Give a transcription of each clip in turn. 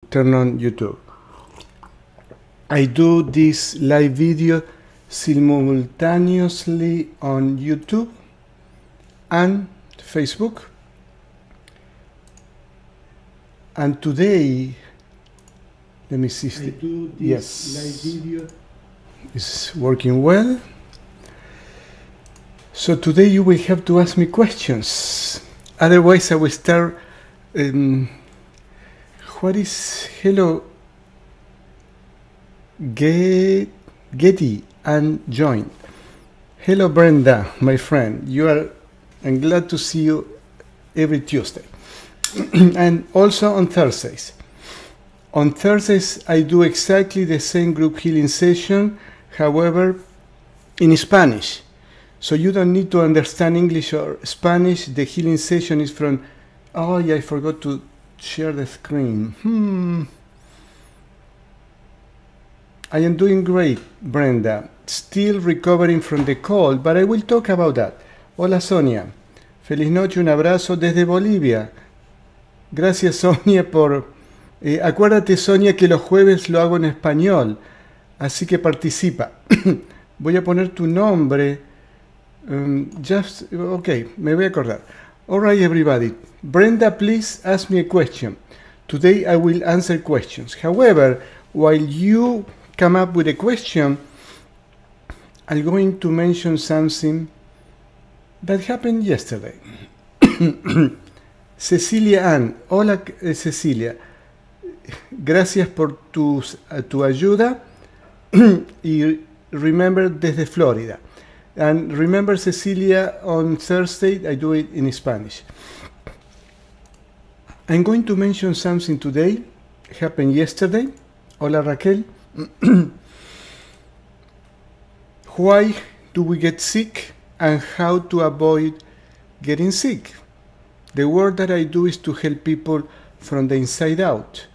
turn on YouTube. I do this live video simultaneously on YouTube and Facebook. And today, let me see. I do this live video. It's working well. So today you will have to ask me questions. Otherwise, I will start. What is hello? Getty and join. Hello, Brenda, my friend. I'm glad to see you every Tuesday, and also on Thursdays. On Thursdays, I do exactly the same group healing session, however, in Spanish. So you don't need to understand English or Spanish. The healing session is from... Oh, yeah, I forgot to share the screen. I am doing great, Brenda. Still recovering from the cold, but I will talk about that. Hola, Sonia. Feliz noche, un abrazo desde Bolivia. Gracias, Sonia, por... acuérdate, Sonia, que los jueves lo hago en español, así que participa. Voy a poner tu nombre. Okay, me voy a acordar. All right, everybody. Brenda, please ask me a question. Today I will answer questions. However, while you come up with a question, I'm going to mention something that happened yesterday. Cecilia Ann. Hola, Cecilia. Gracias por tu ayuda. Y remember, desde Florida. And remember, Cecilia, on Thursday, I do it in Spanish. I'm going to mention something today. It happened yesterday. Hola, Raquel. Why do we get sick and how to avoid getting sick? The work that I do is to help people from the inside out.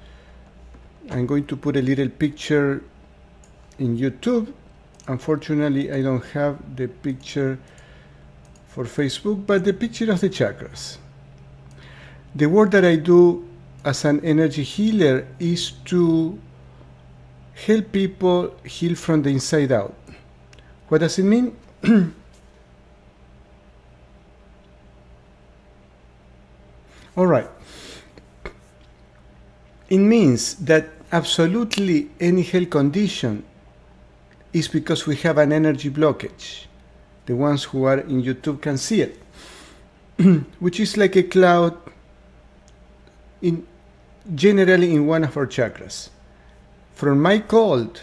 I'm going to put a little picture in YouTube. Unfortunately, I don't have the picture for Facebook, but the picture of the chakras. The work that I do as an energy healer is to help people heal from the inside out. What does it mean? All right. It means that absolutely any health condition is because we have an energy blockage. The ones who are in YouTube can see it, which is like a cloud generally in one of our chakras. From my cold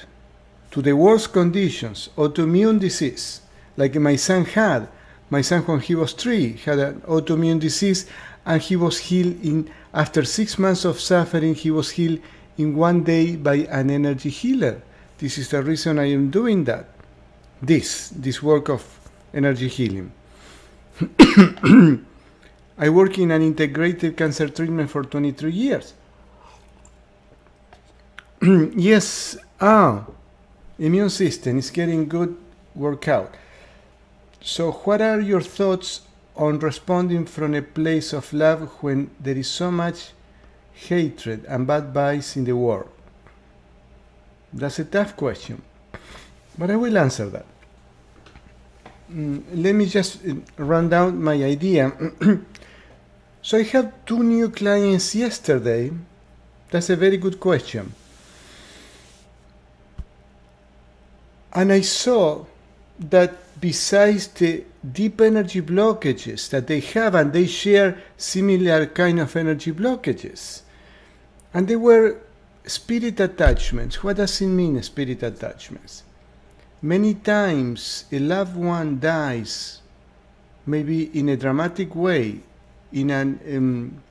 to the worst conditions, autoimmune disease, like my son had. My son, when he was 3, had an autoimmune disease, and he was healed after 6 months of suffering, he was healed in 1 day by an energy healer. This is the reason I am doing that. This work of energy healing. I work in an integrated cancer treatment for 23 years. Yes, immune system is getting good workout. So what are your thoughts on responding from a place of love when there is so much hatred and bad vibes in the world? That's a tough question, but I will answer that. Let me just run down my idea. So I have 2 new clients yesterday. That's a very good question. And I saw that besides the deep energy blockages that they have, and they share similar kind of energy blockages, and they were spirit attachments. What does it mean, spirit attachments? Many times a loved one dies, maybe in a dramatic way, in an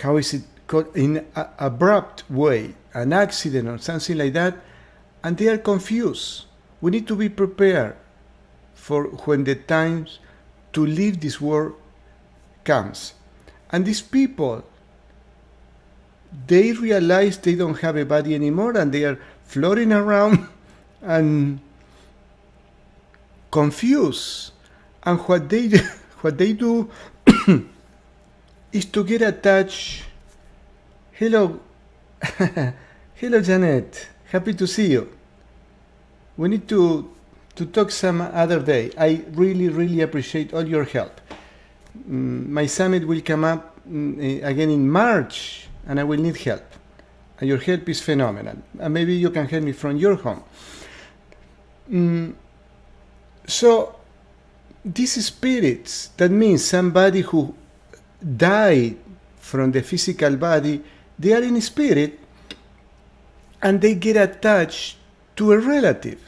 how is it called, in an abrupt way, an accident or something like that, and they are confused. We need to be prepared for when the time to leave this world comes. And these people, they realize they don't have a body anymore, and they are floating around and confused. And what they do is to get attached. Hello, Hello, Janet. Happy to see you. We need to talk some other day. I really, really appreciate all your help. My summit will come up again in March, and I will need help. And your help is phenomenal. And maybe you can help me from your home. So, these spirits, that means somebody who died from the physical body, they are in spirit, and they get attached to a relative.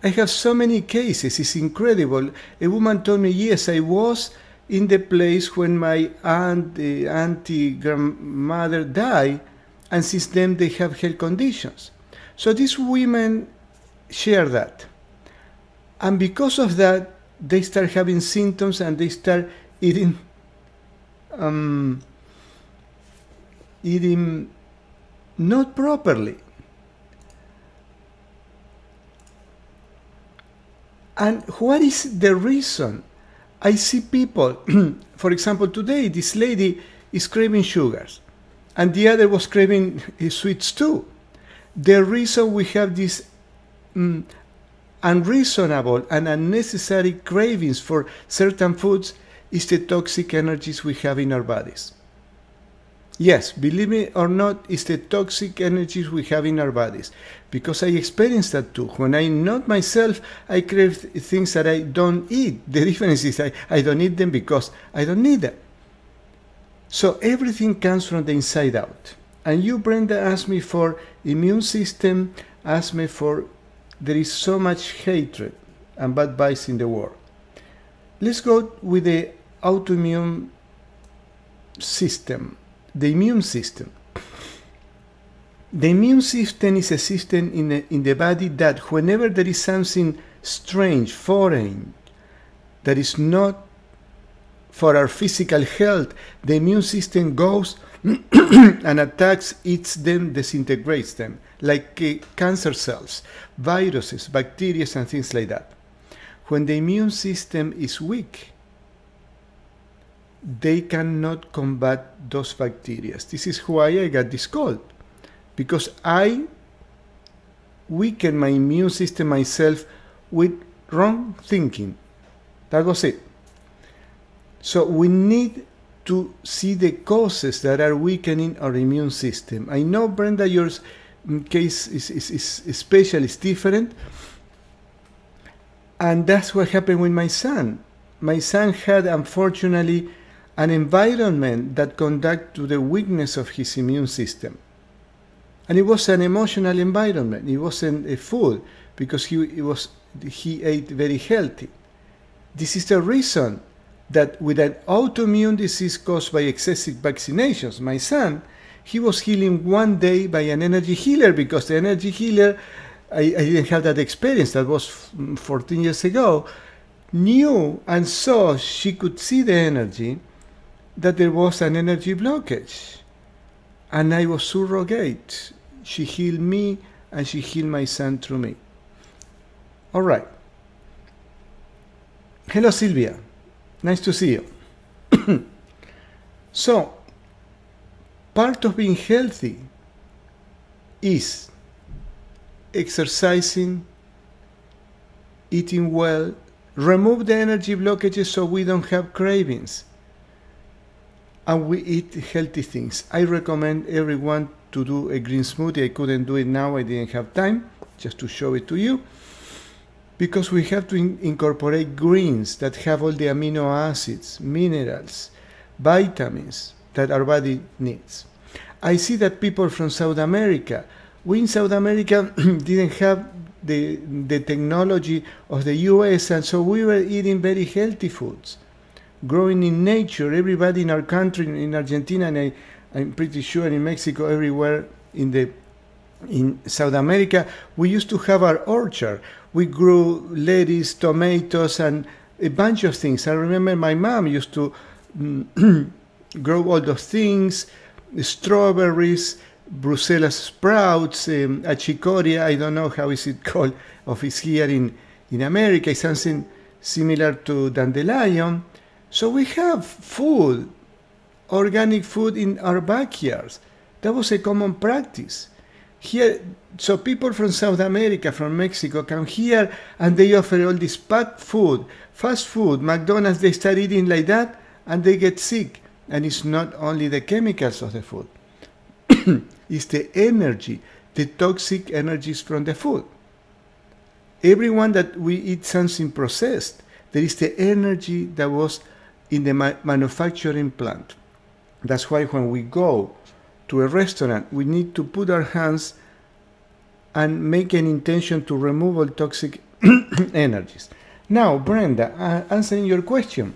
I have so many cases, it's incredible. A woman told me, yes, I was in the place when my auntie grandmother died, and since then they have health conditions. So these women share that. And because of that, they start having symptoms and they start eating not properly. And what is the reason? I see people, for example, today this lady is craving sugars, and the other was craving sweets too. The reason we have these unreasonable and unnecessary cravings for certain foods is the toxic energies we have in our bodies. Yes, believe me or not, it's the toxic energies we have in our bodies. Because I experienced that too. When I'm not myself, I crave things that I don't eat. The difference is I don't eat them because I don't need them. So everything comes from the inside out. And you, Brenda, asked me for immune system, asked me for, there is so much hatred and bad vibes in the world. Let's go with the autoimmune system. The immune system. The immune system is a system in the body that whenever there is something strange, foreign, that is not for our physical health, the immune system goes and attacks, eats them, disintegrates them, like cancer cells, viruses, bacteria, and things like that. When the immune system is weak, they cannot combat those bacteria. This is why I got this cold. Because I weaken my immune system myself with wrong thinking. That was it. So we need to see the causes that are weakening our immune system. I know, Brenda, your case is special, it's different. And that's what happened with my son. My son had, unfortunately, an environment that conducted to the weakness of his immune system. And it was an emotional environment. It wasn't a food, because he ate very healthy. This is the reason that with an autoimmune disease caused by excessive vaccinations, my son, he was healing one day by an energy healer, because the energy healer, I didn't have that experience, that was 14 years ago, knew and saw, she could see the energy, that there was an energy blockage. And I was surrogate. She healed me and she healed my son through me. All right. Hello, Sylvia. Nice to see you. So, part of being healthy is exercising, eating well, remove the energy blockages so we don't have cravings. And we eat healthy things. I recommend everyone to do a green smoothie. I couldn't do it now, I didn't have time, just to show it to you. Because we have to incorporate greens that have all the amino acids, minerals, vitamins that our body needs. I see that people from South America, we in South America didn't have the technology of the US, and so we were eating very healthy foods. Growing in nature, everybody in our country, in Argentina, and I'm pretty sure in Mexico, everywhere in South America, we used to have our orchard. We grew lettuce, tomatoes, and a bunch of things. I remember my mom used to grow all those things, strawberries, Brussels sprouts, achicoria, I don't know how is it called, of it's here in America. It's something similar to dandelion. So we have food, organic food in our backyards. That was a common practice. Here, so people from South America, from Mexico, come here and they offer all this packed food, fast food, McDonald's, they start eating like that and they get sick. And it's not only the chemicals of the food, it's the energy, the toxic energies from the food. Everyone that we eat something processed, there is the energy that was in the manufacturing plant. That's why when we go to a restaurant, we need to put our hands and make an intention to remove all toxic energies. Now, Brenda, answering your question.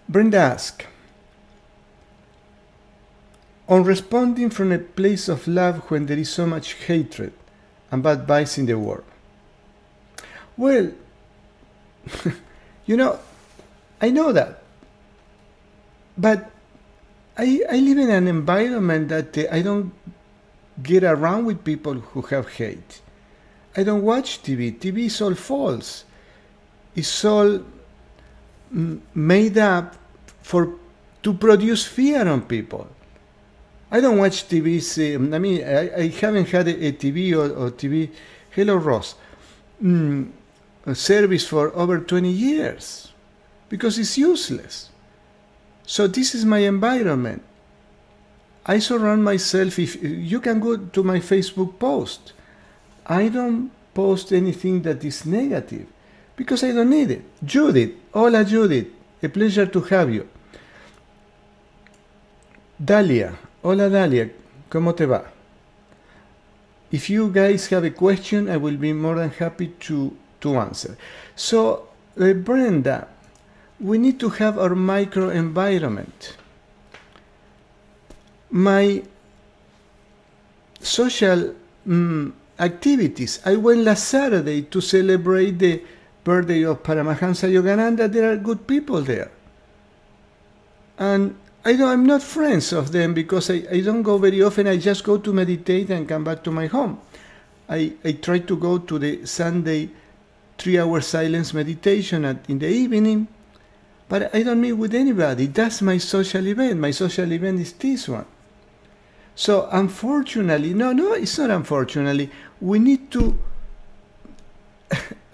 Brenda asked, on responding from a place of love when there is so much hatred and bad vibes in the world. Well, I know that. But I live in an environment that I don't get around with people who have hate. I don't watch TV. TV is all false. It's all made up to produce fear on people. I don't watch TVs. I haven't had a TV or TV. Hello, Ross. A service for over 20 years because it's useless. So this is my environment. I surround myself. If you can go to my Facebook post, I don't post anything that is negative because I don't need it. Judith, hola Judith, a pleasure to have you. Dalia, hola Dalia, ¿cómo te va? If you guys have a question, I will be more than happy to answer. So, Brenda, we need to have our microenvironment. My social activities. I went last Saturday to celebrate the birthday of Paramahansa Yogananda. There are good people there. And I'm not friends of them because I don't go very often. I just go to meditate and come back to my home. I try to go to the Sunday 3-hour silence meditation in the evening, but I don't meet with anybody. That's my social event. My social event is this one. So unfortunately, no, it's not unfortunately. We need to,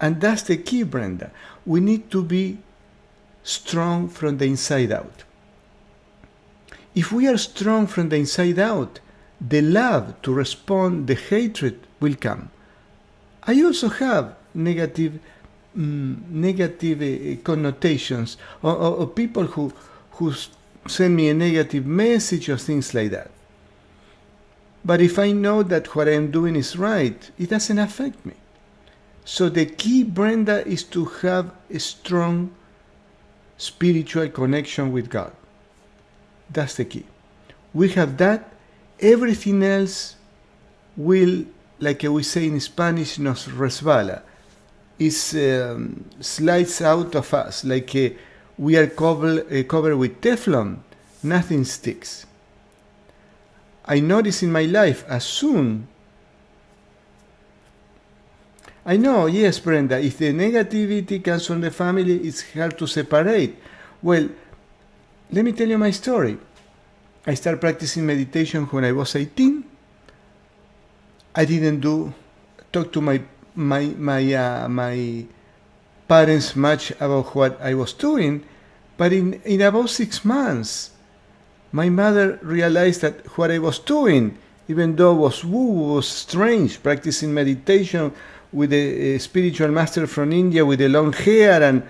and that's the key, Brenda, we need to be strong from the inside out. If we are strong from the inside out, the love to respond, the hatred will come. I also have negative connotations or people who send me a negative message or things like that. But if I know that what I'm doing is right, it doesn't affect me. So the key, Brenda, is to have a strong spiritual connection with God. That's the key. We have that. Everything else will, like we say in Spanish, nos resbala. It slides out of us. Like we are covered with Teflon. Nothing sticks. I notice in my life, as soon... I know, yes, Brenda, if the negativity comes from the family, it's hard to separate. Well, let me tell you my story. I started practicing meditation when I was 18. I didn't talk to my parents much about what I was doing, but in about 6 months, my mother realized that what I was doing, even though it was woo, was strange, practicing meditation with a spiritual master from India with a long hair and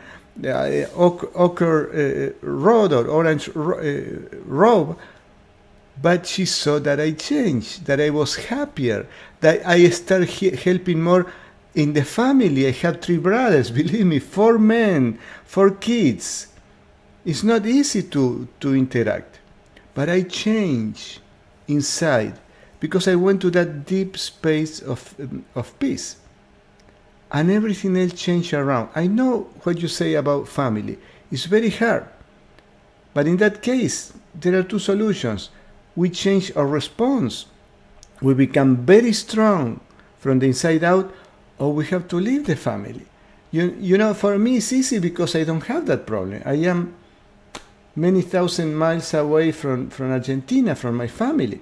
ochre rod or orange robe, but she saw that I changed, that I was happier, that I started helping more in the family. I have 3 brothers, believe me, 4 men, 4 kids. It's not easy to interact, but I changed inside because I went to that deep space of peace. And everything else changed around. I know what you say about family. It's very hard. But in that case, there are 2 solutions. We change our response. We become very strong from the inside out, or we have to leave the family. You know, for me it's easy because I don't have that problem. I am many thousand miles away from Argentina, from my family.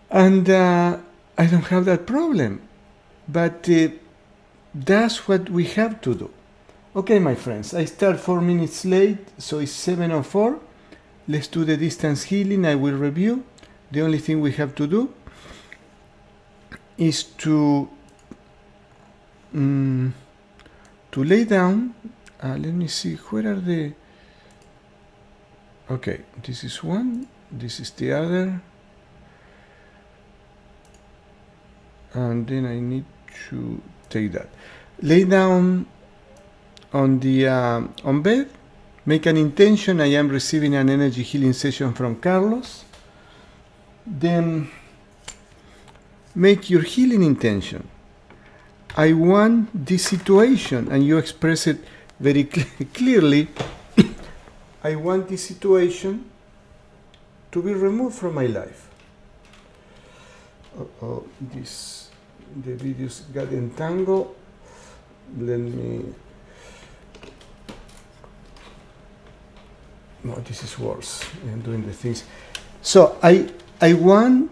And I don't have that problem. But that's what we have to do. Okay, my friends, I start 4 minutes late, so it's 7:04. Let's do the distance healing. I will review. The only thing we have to do is to lay down. Let me see, where are the... Okay, this is one, this is the other. And then I need to take that. Lay down on the on bed. Make an intention. I am receiving an energy healing session from Carlos. Then make your healing intention. I want this situation, and you express it very clearly. I want this situation to be removed from my life. The videos got entangled. Let me... No, this is worse. I'm doing the things. So I want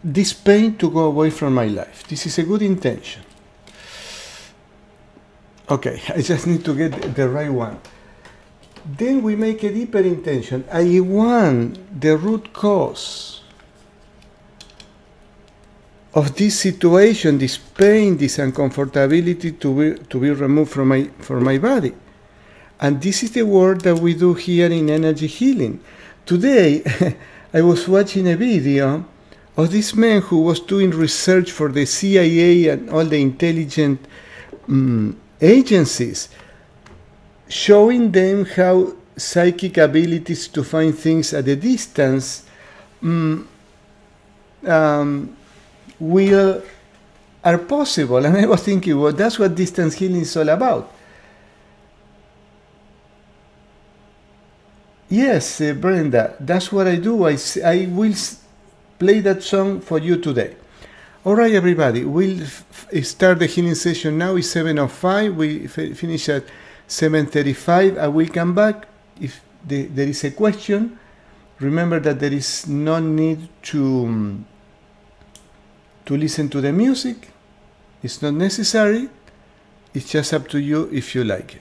this pain to go away from my life. This is a good intention. Okay, I just need to get the right one. Then we make a deeper intention. I want the root cause of this situation, this pain, this uncomfortability to be removed from my body. And this is the work that we do here in energy healing. Today, I was watching a video of this man who was doing research for the CIA and all the intelligence agencies, showing them how psychic abilities to find things at a distance are possible. And I was thinking, well, that's what distance healing is all about. Yes, Brenda, that's what I do. I will play that song for you today. All right, everybody, we'll start the healing session now. It's 7:05. We finish at 7:35. I will come back if there is a question. Remember that there is no need to listen to the music. It's not necessary. It's just up to you if you like it.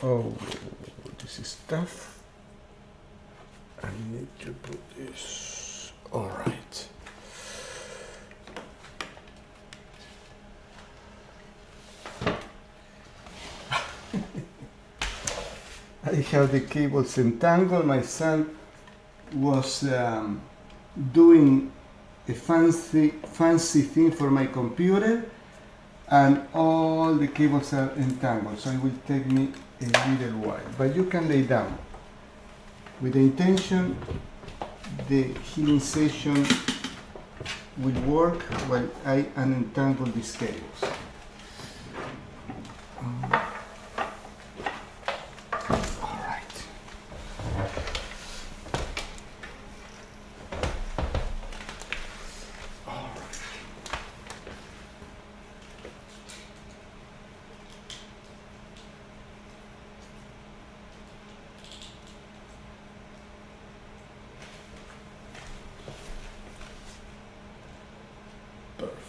Oh, this is tough. I need to put this. All right. I have the cables entangled. My son was doing a fancy thing for my computer, and all the cables are entangled, so it will take me a little while. But you can lay down. With the intention, the healing session will work while I unentangle these cables. Perfect.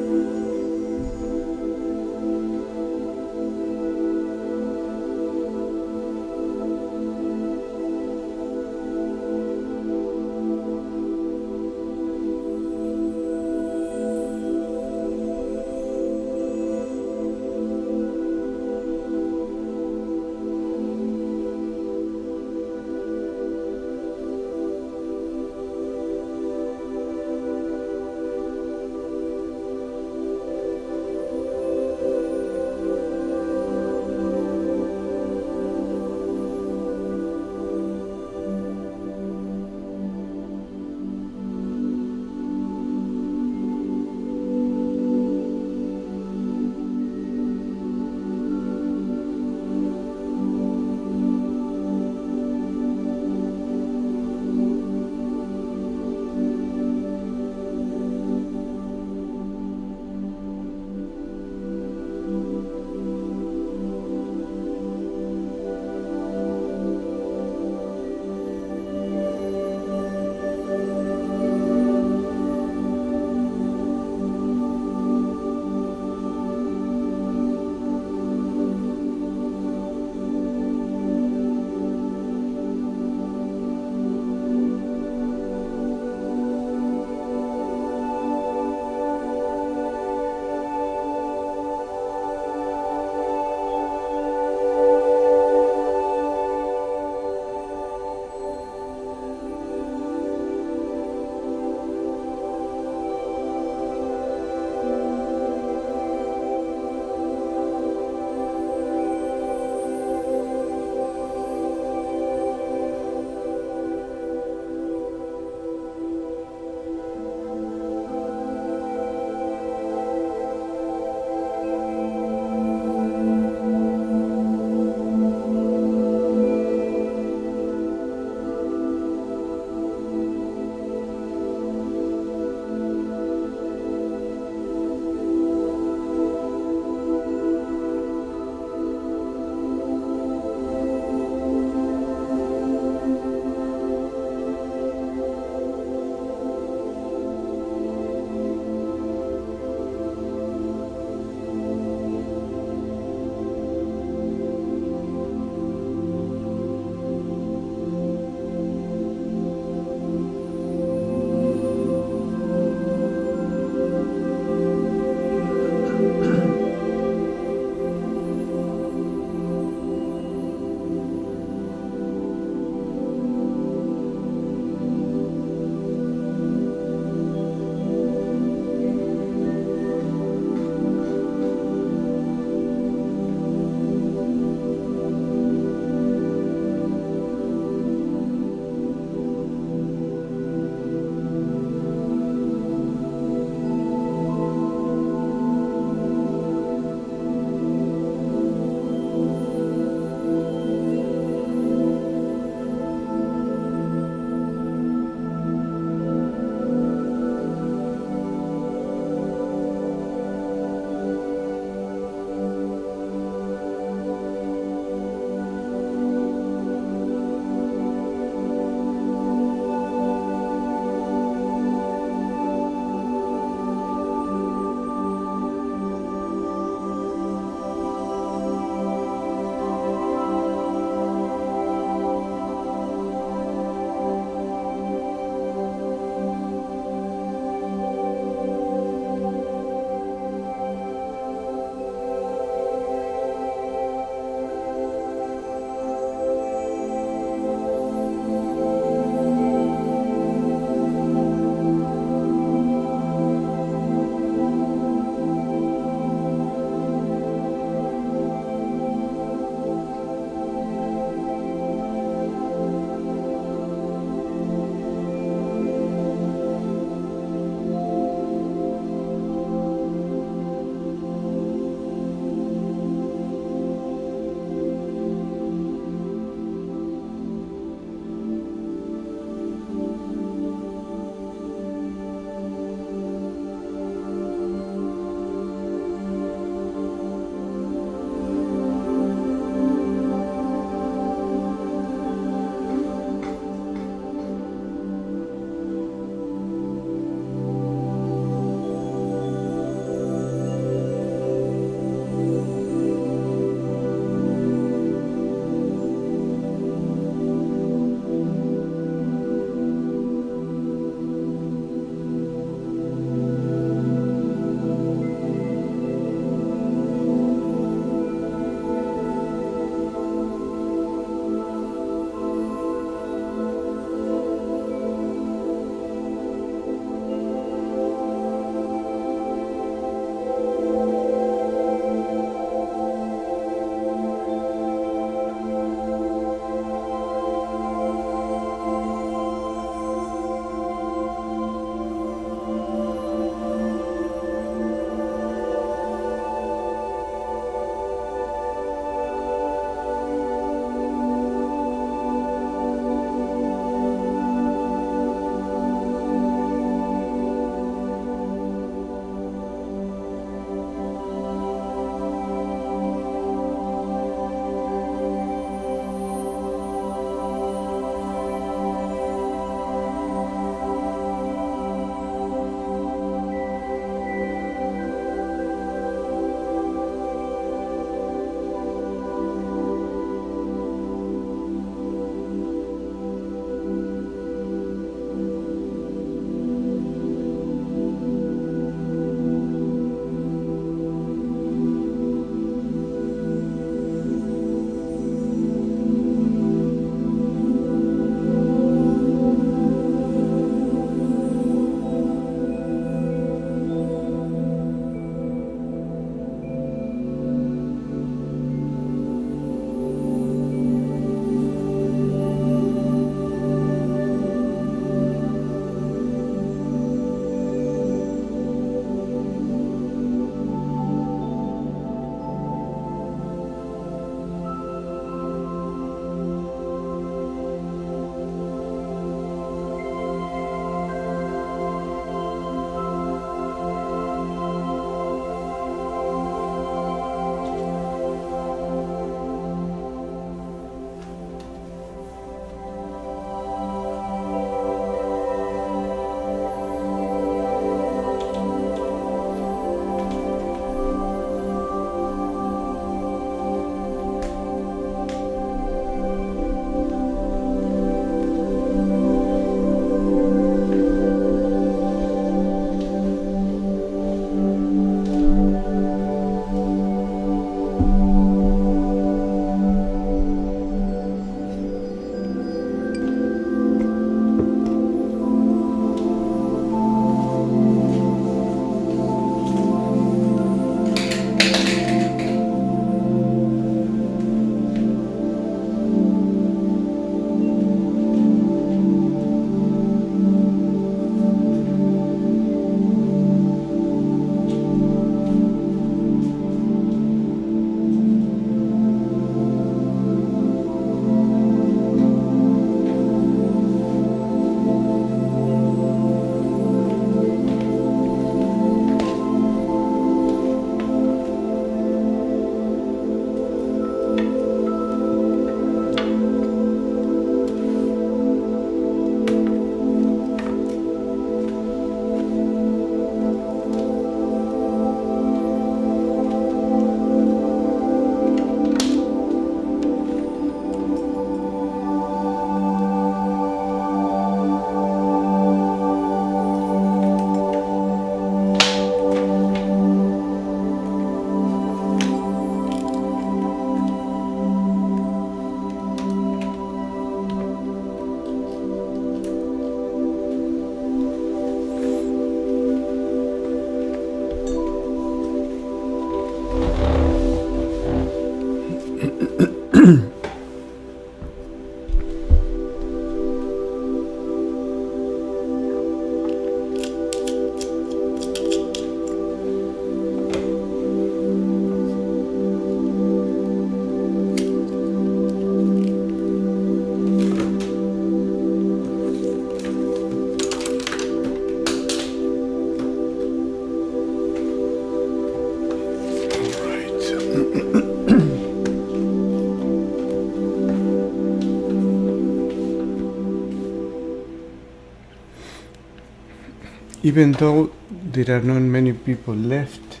Even though there are not many people left,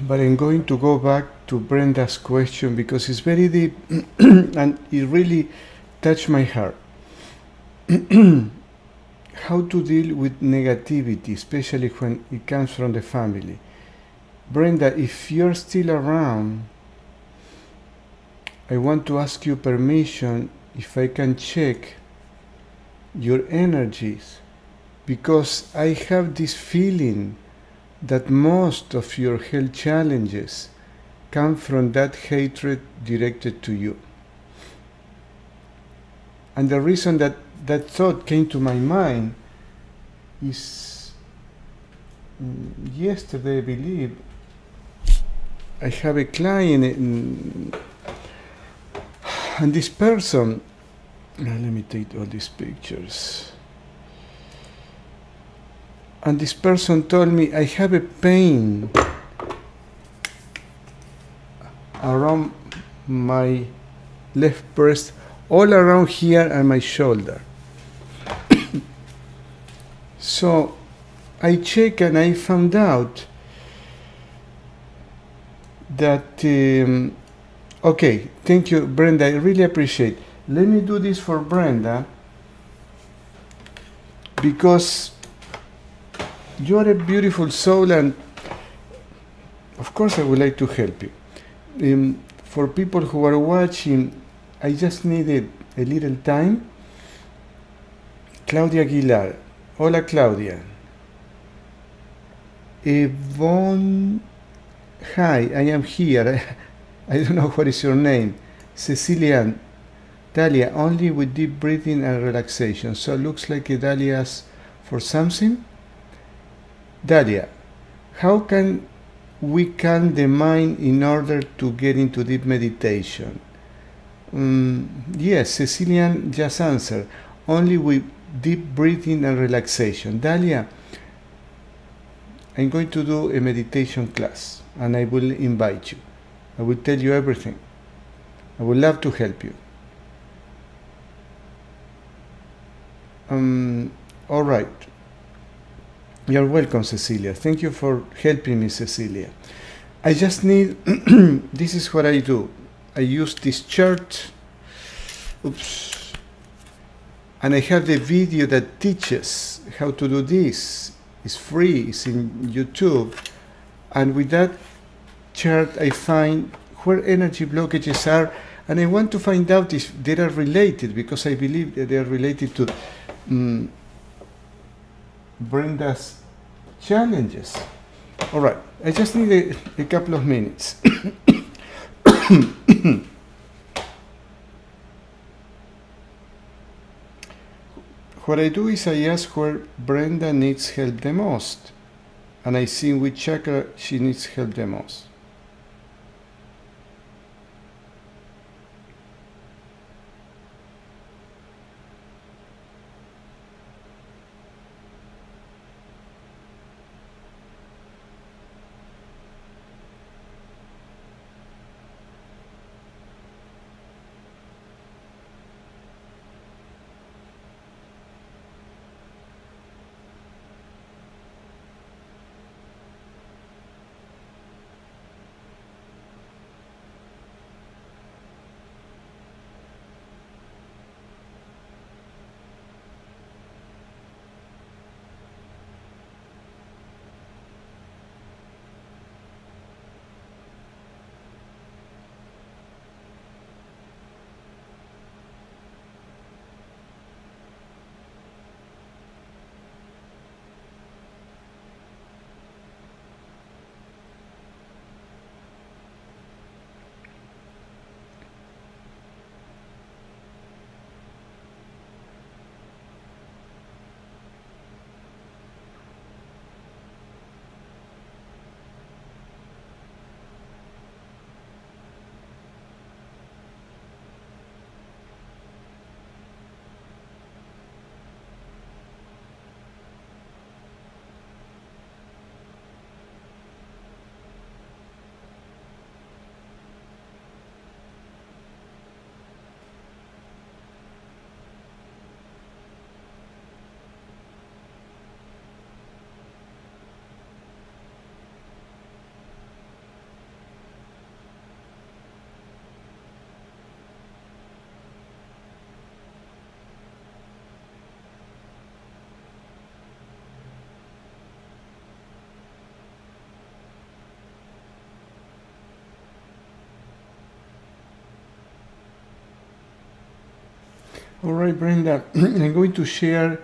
but I'm going to go back to Brenda's question because it's very deep and it really touched my heart. How to deal with negativity, especially when it comes from the family. Brenda, if you're still around, I want to ask you permission if I can check your energies, because I have this feeling that most of your health challenges come from that hatred directed to you. And the reason that that thought came to my mind is yesterday, I believe, I have a client and this person, let me take all these pictures. And this person told me, I have a pain around my left breast, all around here and my shoulder. So I checked and I found out that, okay, thank you, Brenda, I really appreciate it. Let me do this for Brenda, because you are a beautiful soul, and of course I would like to help you. For people who are watching, I just needed a little time. Claudia Aguilar. Hola, Claudia. Yvonne. Hi, I am here. I don't know what is your name. Cecilia. Dalia, only with deep breathing and relaxation. So it looks like a Dalia's for something. Dalia, how can we calm the mind in order to get into deep meditation? Yes, Cecilian just answered. Only with deep breathing and relaxation. Dalia, I'm going to do a meditation class and I will invite you. I will tell you everything. I would love to help you. All right. You're welcome, Cecilia. Thank you for helping me, Cecilia. I just need, this is what I do. I use this chart. Oops. And I have the video that teaches how to do this. It's free, it's in YouTube. And with that chart, I find where energy blockages are. And I want to find out if they are related, because I believe that they are related to Brenda's challenges. All right, I just need a couple of minutes. What I do is I ask where Brenda needs help the most, and I see in which chakra she needs help the most. All right, Brenda, I'm going to share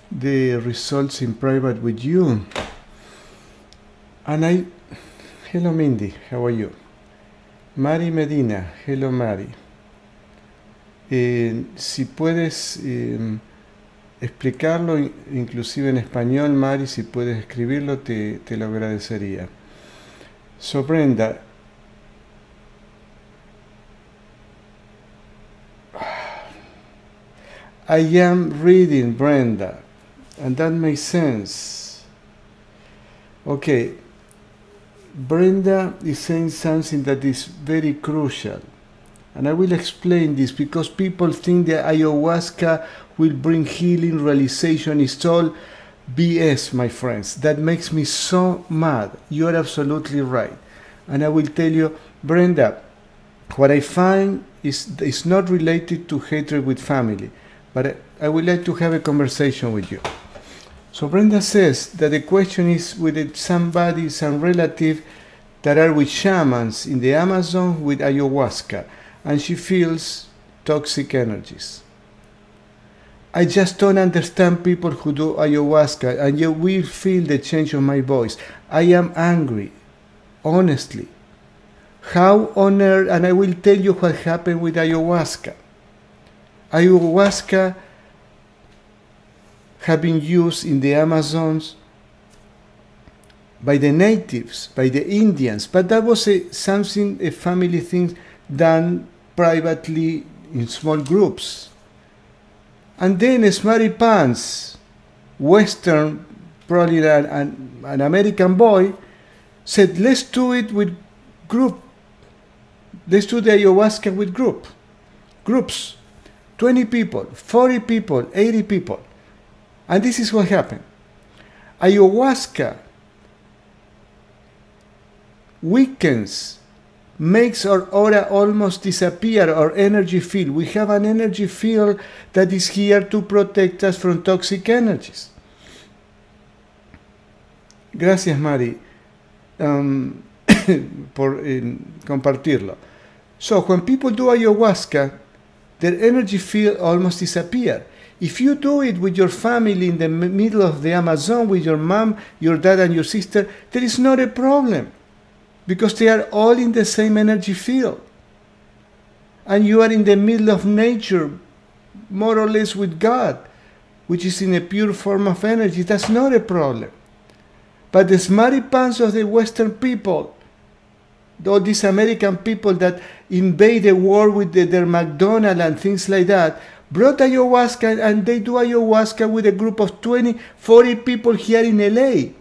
the results in private with you. Hello Mindy, how are you? Mari Medina, hello Mari. Si puedes explicarlo, inclusive en español, Mari, si puedes escribirlo, te lo agradecería. So Brenda, I am reading, Brenda, and that makes sense. Okay, Brenda is saying something that is very crucial, and I will explain this because people think that ayahuasca will bring healing, realization. It's all BS, my friends. That makes me so mad. You are absolutely right. And I will tell you, Brenda, what I find is not related to hatred with family, but I would like to have a conversation with you. So Brenda says that the question is with somebody, some relative that are with shamans in the Amazon with ayahuasca, and she feels toxic energies. I just don't understand people who do ayahuasca, and you will feel the change of my voice. I am angry, honestly. How on earth, and I will tell you what happened with ayahuasca. Ayahuasca have been used in the Amazons by the natives, by the Indians, but that was a family thing done privately in small groups. And then Smarty Pants, Western, probably an American boy, said, let's do it with group. Let's do the ayahuasca with groups. 20 people, 40 people, 80 people. And this is what happened. Ayahuasca weakens, makes our aura almost disappear, our energy field. We have an energy field that is here to protect us from toxic energies. Gracias, Mari, por compartirlo. So when people do ayahuasca, their energy field almost disappears. If you do it with your family in the middle of the Amazon, with your mom, your dad, and your sister, there is not a problem because they are all in the same energy field. And you are in the middle of nature, more or less with God, which is in a pure form of energy. That's not a problem. But the smarty pants of the Western people, all these American people that invade the world with their McDonald's and things like that, brought ayahuasca, and they do ayahuasca with a group of 20, 40 people here in LA.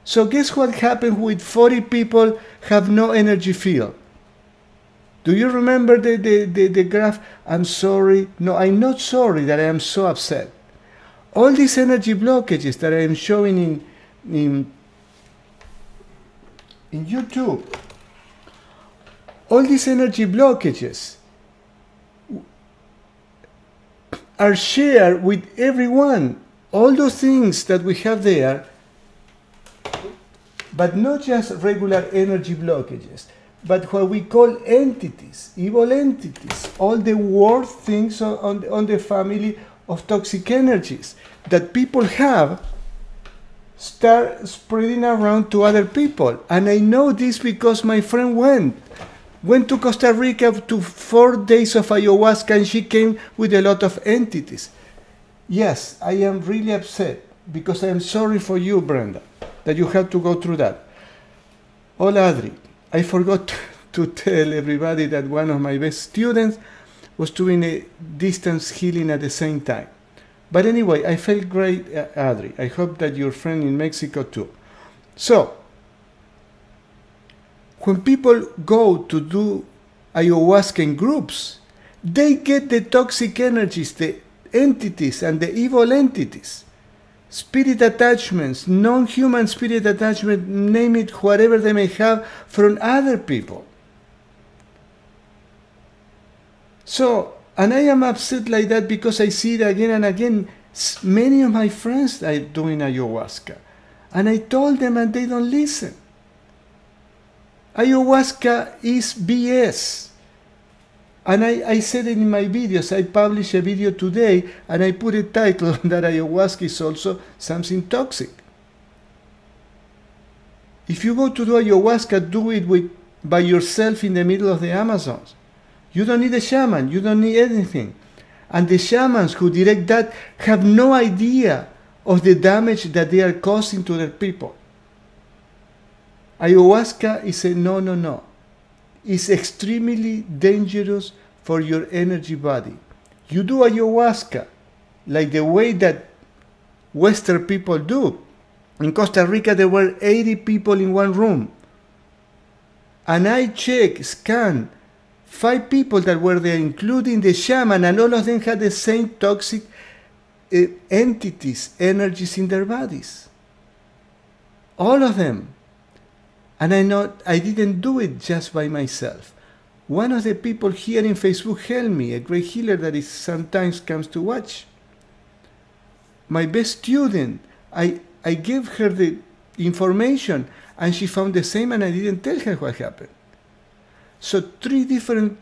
So guess what happened with 40 people have no energy field? Do you remember the graph? I'm sorry. No, I'm not sorry that I am so upset. All these energy blockages that I am showing in YouTube, all these energy blockages are shared with everyone. All those things that we have there, but not just regular energy blockages, but what we call entities, evil entities, all the worst things on the family of toxic energies that people have start spreading around to other people. And I know this because my friend went to Costa Rica to 4 days of ayahuasca, and she came with a lot of entities. Yes, I am really upset because I am sorry for you, Brenda, that you have to go through that. Hola, Adri. I forgot to tell everybody that one of my best students was doing a distance healing at the same time. But anyway, I felt great, Adri. I hope that your friend in Mexico too. So, when people go to do ayahuasca in groups, they get the toxic energies, the entities and the evil entities, spirit attachments, non-human spirit attachment, name it, whatever they may have from other people. So, and I am upset like that because I see it again and again. Many of my friends are doing ayahuasca, and I told them and they don't listen. Ayahuasca is BS. And I said it in my videos. I published a video today and I put a title that ayahuasca is also something toxic. If you go to do ayahuasca, do it by yourself in the middle of the Amazons. You don't need a shaman. You don't need anything. And the shamans who direct that have no idea of the damage that they are causing to their people. Ayahuasca is a no. It's extremely dangerous for your energy body. You do ayahuasca like the way that Western people do. In Costa Rica, there were 80 people in one room. And I scanned 5 people that were there, including the shaman, and all of them had the same toxic entities, energies in their bodies. All of them. And I didn't do it just by myself. One of the people here in Facebook helped me, a great healer that is sometimes comes to watch. My best student, I gave her the information and she found the same and I didn't tell her what happened. So 3 different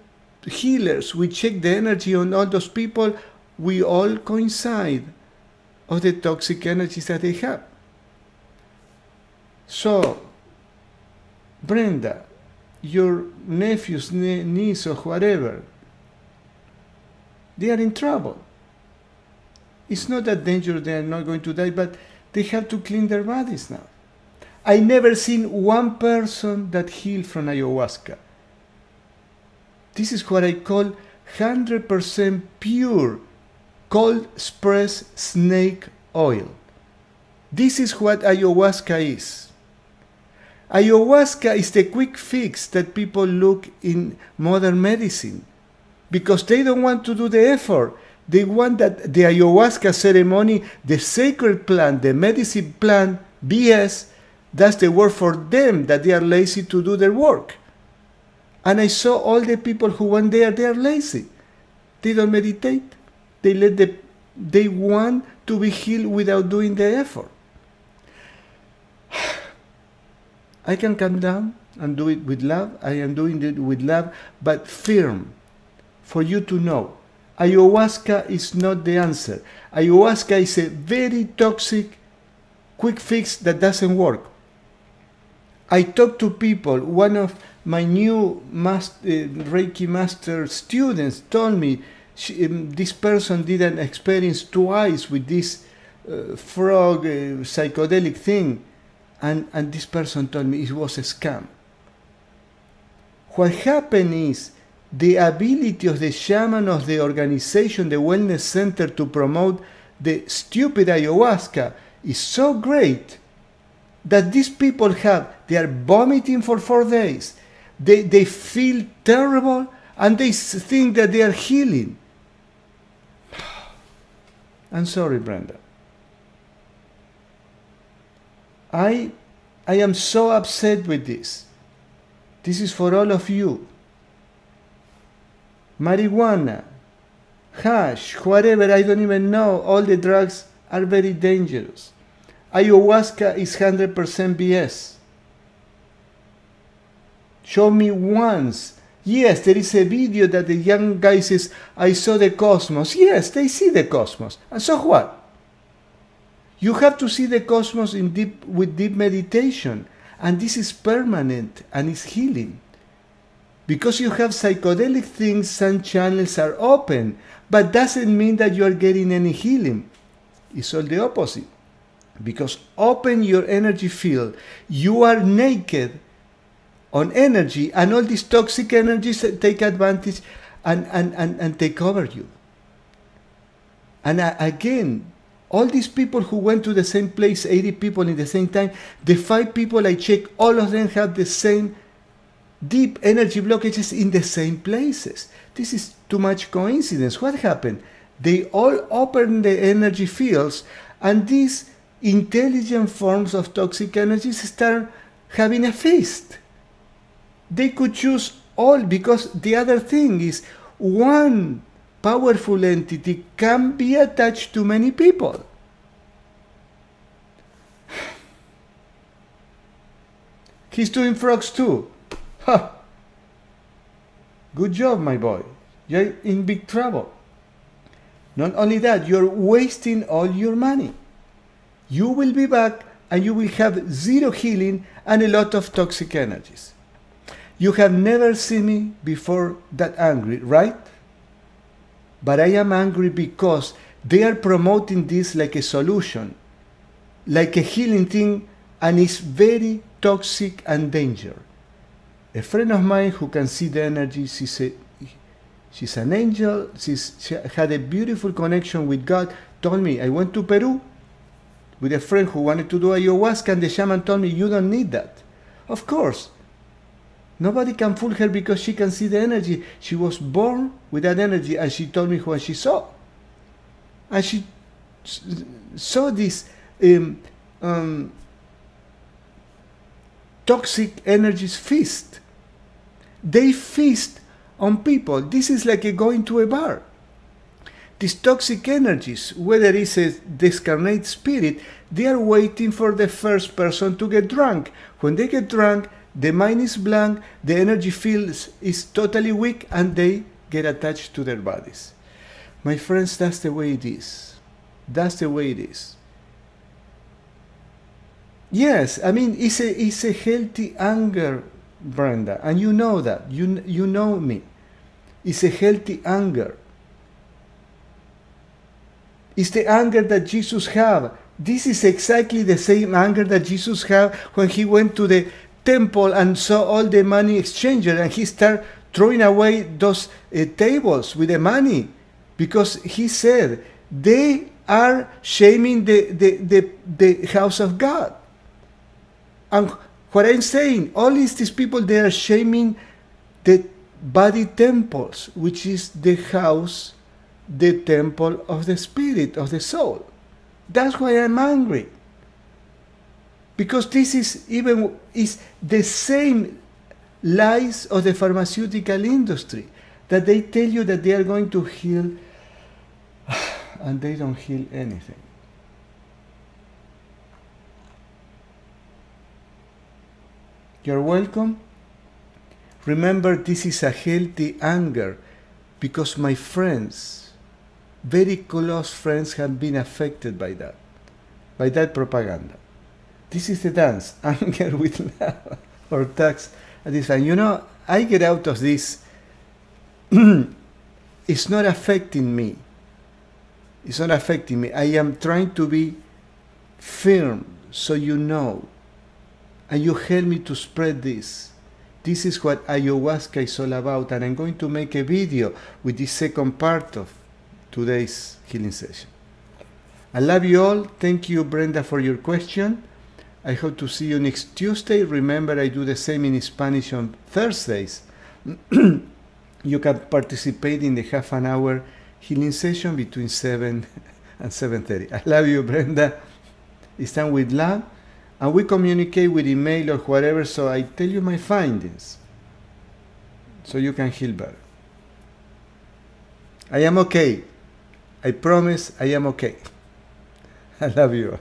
healers, we check the energy on all those people, we all coincide of the toxic energies that they have. So, Brenda, your nephews, niece or whatever, they are in trouble. It's not that dangerous, they are not going to die, but they have to clean their bodies now. I never seen one person that healed from ayahuasca. This is what I call 100% pure cold press snake oil. This is what ayahuasca is. Ayahuasca is the quick fix that people look in modern medicine because they don't want to do the effort. They want that the ayahuasca ceremony, the sacred plant, the medicine plant, BS, that's the word for them, that they are lazy to do their work. And I saw all the people who went there, they are lazy. They don't meditate. They want to be healed without doing the effort. I can come down and do it with love. I am doing it with love, but firm, for you to know. Ayahuasca is not the answer. Ayahuasca is a very toxic quick fix that doesn't work. I talk to people. One of my new Reiki master students told me this person did an experience twice with this frog psychedelic thing, and this person told me it was a scam. What happened is the ability of the shaman of the organization, the wellness center, to promote the stupid ayahuasca is so great that these people they are vomiting for 4 days. They feel terrible and they think that they are healing. I'm sorry, Brenda. I am so upset with this. This is for all of you. Marijuana, hash, whatever, I don't even know, all the drugs are very dangerous. Ayahuasca is 100% BS. Show me once. Yes, there is a video that the young guy says, I saw the cosmos. Yes, they see the cosmos. And so what? You have to see the cosmos with deep meditation. And this is permanent and is healing. Because you have psychedelic things, some channels are open. But doesn't mean that you are getting any healing. It's all the opposite. Because open your energy field. You are naked on energy, and all these toxic energies take advantage and take over you. And again, all these people who went to the same place, 80 people in the same time, the 5 people I checked, all of them have the same deep energy blockages in the same places. This is too much coincidence. What happened? They all opened the energy fields, and these intelligent forms of toxic energies start having a feast. They could choose all, because the other thing is one powerful entity can be attached to many people. He's doing frogs too. Ha! Good job, my boy. you're in big trouble. Not only that, you're wasting all your money. You will be back and you will have zero healing and a lot of toxic energies. You have never seen me before that angry, right? But I am angry because they are promoting this like a solution, like a healing thing, and it's very toxic and dangerous. A friend of mine who can see the energy, she's an angel, she had a beautiful connection with God, told me, I went to Peru with a friend who wanted to do ayahuasca, and the shaman told me, you don't need that. Of course. Nobody can fool her because she can see the energy. She was born with that energy, and she told me what she saw. And she saw this toxic energies feast. They feast on people. This is like going to a bar. These toxic energies, whether it's a discarnate spirit, they are waiting for the first person to get drunk. When they get drunk, the mind is blank, the energy field is totally weak, and they get attached to their bodies. My friends, that's the way it is. That's the way it is. Yes, I mean, it's a healthy anger, Brenda, and you know that. You know me. It's a healthy anger. It's the anger that Jesus had. This is exactly the same anger that Jesus had when he went to the temple and saw all the money exchangers, and he started throwing away those tables with the money, because he said they are shaming the house of God. And what I'm saying, all these people, they are shaming the body temples, which is the house, the temple of the spirit, of the soul. That's why I'm angry. Because this is the same lies of the pharmaceutical industry, that they tell you that they are going to heal, and they don't heal anything. You're welcome. Remember, this is a healthy anger, because my friends, very close friends, have been affected by that propaganda. This is the dance, anger with love, or tax. And you know, I get out of this. It's not affecting me. It's not affecting me. I am trying to be firm, so you know. And you help me to spread this. This is what ayahuasca is all about, and I'm going to make a video with this second part of today's healing session. I love you all. Thank you, Brenda, for your question. I hope to see you next Tuesday. Remember, I do the same in Spanish on Thursdays. You can participate in the half an hour healing session between 7 and 7:30. I love you, Brenda. It's done with love. And we communicate with email or whatever, so I tell you my findings, so you can heal better. I am okay. I promise I am okay. I love you.